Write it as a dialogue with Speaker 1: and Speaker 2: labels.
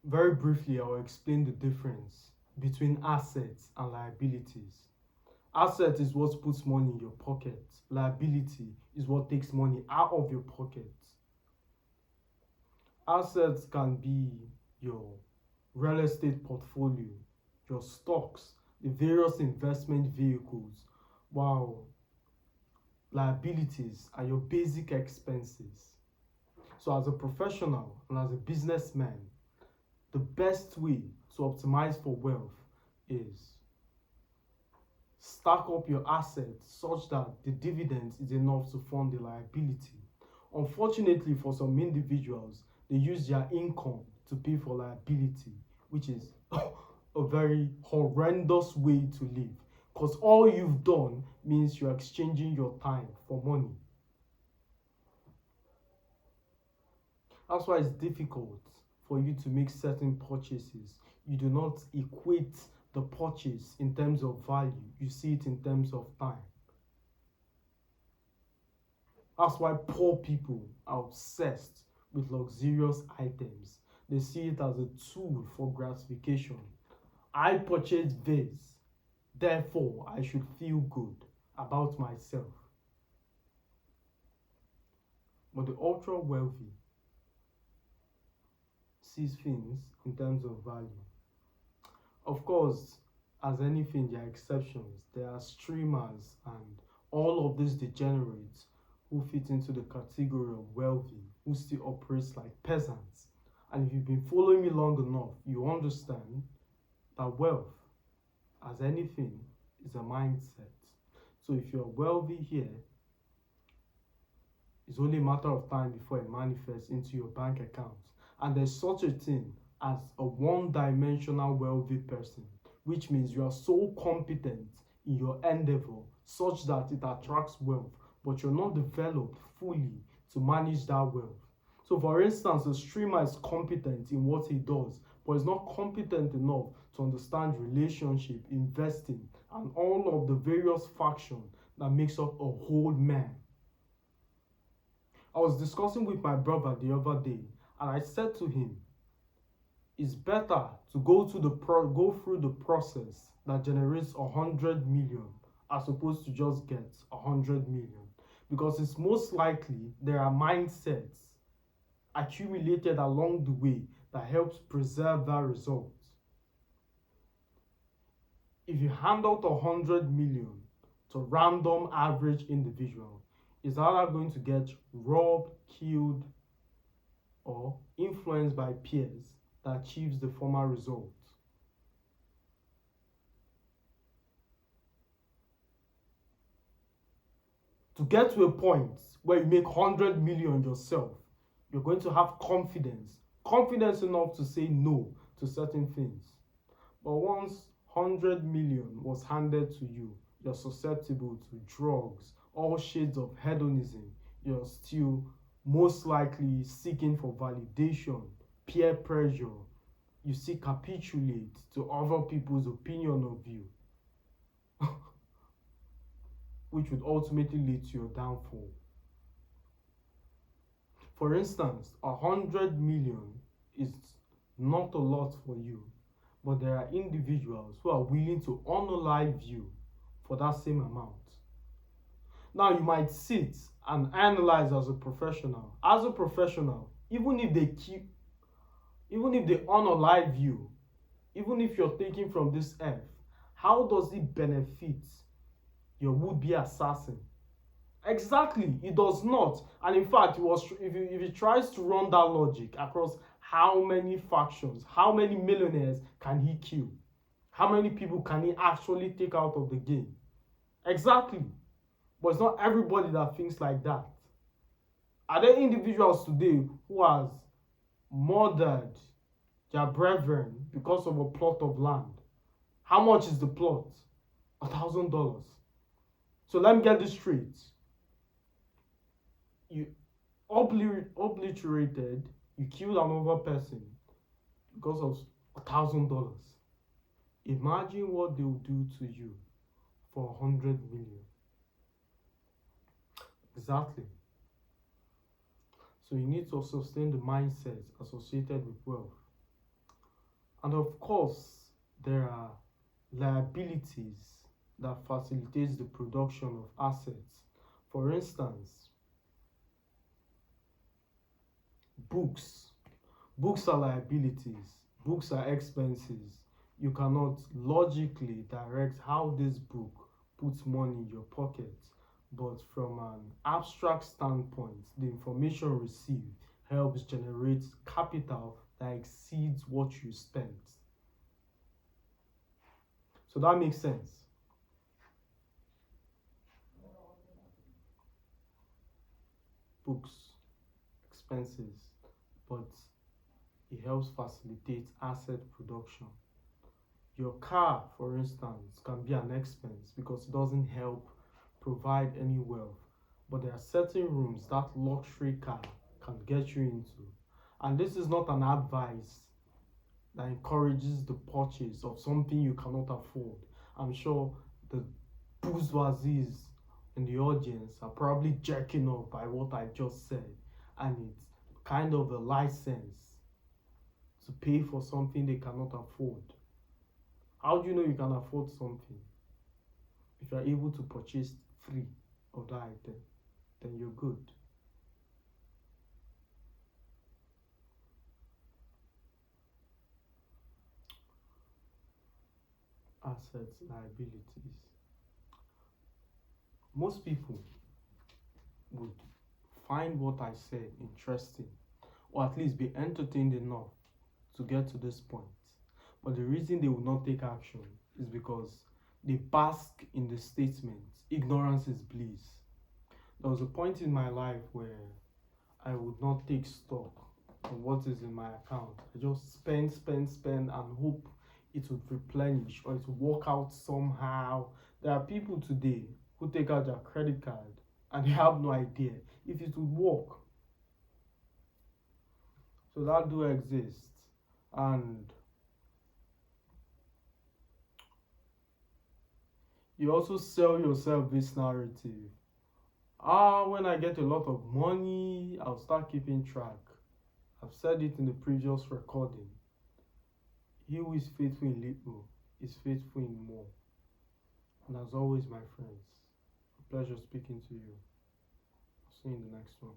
Speaker 1: Very briefly, I'll explain the difference between assets and liabilities. Asset is what puts money in your pocket. Liability is what takes money out of your pocket. Assets can be your real estate portfolio, your stocks, the various investment vehicles, while liabilities are your basic expenses. So, as a professional and as a businessman, the best way to optimize for wealth is stack up your assets such that the dividend is enough to fund the liability. Unfortunately, for some individuals, they use their income to pay for liability, which is a very horrendous way to live. Because all you've done means you're exchanging your time for money. That's why it's difficult for you to make certain purchases. You do not equate the purchase in terms of value, you see it in terms of time. That's why poor people are obsessed with luxurious items. They see it as a tool for gratification. I purchased this, therefore I should feel good about myself. But the ultra wealthy sees things in terms of value. Of course, as anything, there are exceptions. There are streamers and all of these degenerates who fit into the category of wealthy, who still operates like peasants. And if you've been following me long enough, you understand that wealth, as anything, is a mindset. So if you're wealthy here, it's only a matter of time before it manifests into your bank account. And there's such a thing as a one-dimensional wealthy person, which means you are so competent in your endeavor such that it attracts wealth, but you're not developed fully to manage that wealth. So for instance, a streamer is competent in what he does, but is not competent enough to understand relationship, investing, and all of the various factions that makes up a whole man. I was discussing with my brother the other day, and I said to him, it's better to go through the process that generates 100 million as opposed to just get 100 million, because it's most likely there are mindsets accumulated along the way that helps preserve that result. If you hand out 100 million to random average individual, is either going to get robbed, killed, or influenced by peers that achieves the former result. To get to a point where you make 100 million yourself, you're going to have confidence enough to say no to certain things. But once 100 million was handed to you, you're susceptible to drugs, all shades of hedonism. You're still most likely seeking for validation, peer pressure. You see, capitulate to other people's opinion of you, which would ultimately lead to your downfall. For instance, 100 million is not a lot for you, but there are individuals who are willing to unalive you for that same amount. Now, you might sit and analyze as a professional. As a professional, even if they unalive you, even if you're taken from this earth, how does it benefit your would-be assassin? Exactly, it does not. And in fact, if he tries to run that logic across how many factions, how many millionaires can he kill? How many people can he actually take out of the game? Exactly. But it's not everybody that thinks like that. Are there individuals today who has murdered their brethren because of a plot of land? How much is the plot? $1,000. So let me get this straight. You obliterated, you killed another person because of $1,000. Imagine what they will do to you for 100 million. Exactly. So you need to sustain the mindset associated with wealth. And of course, there are liabilities that facilitates the production of assets. For instance, books. Books are liabilities. Books are expenses. You cannot logically direct how this book puts money in your pocket, but from an abstract standpoint, the information received helps generate capital that exceeds what you spent. So that makes sense. Books, expenses, but it helps facilitate asset production. Your car, for instance, can be an expense because it doesn't help provide any wealth. But there are certain rooms that luxury car can get you into. And this is not an advice that encourages the purchase of something you cannot afford. I'm sure the bourgeoisies in the audience are probably jerking off by what I just said. And it's kind of a license to pay for something they cannot afford. How do you know you can afford something? If you're able to purchase three of that item, then you're good. Assets, liabilities. Most people would find what I said interesting, or at least be entertained enough to get to this point. But the reason they will not take action is because they bask in the statement, ignorance is bliss. There was a point in my life where I would not take stock of what is in my account. I just spend, and hope it would replenish or it would work out somehow. There are people today who take out their credit card and they have no idea if it would work. So that do exist. And you also sell yourself this narrative. When I get a lot of money, I'll start keeping track. I've said it in the previous recording. He who is faithful in little is faithful in more. And as always, my friends, a pleasure speaking to you. I'll see you in the next one.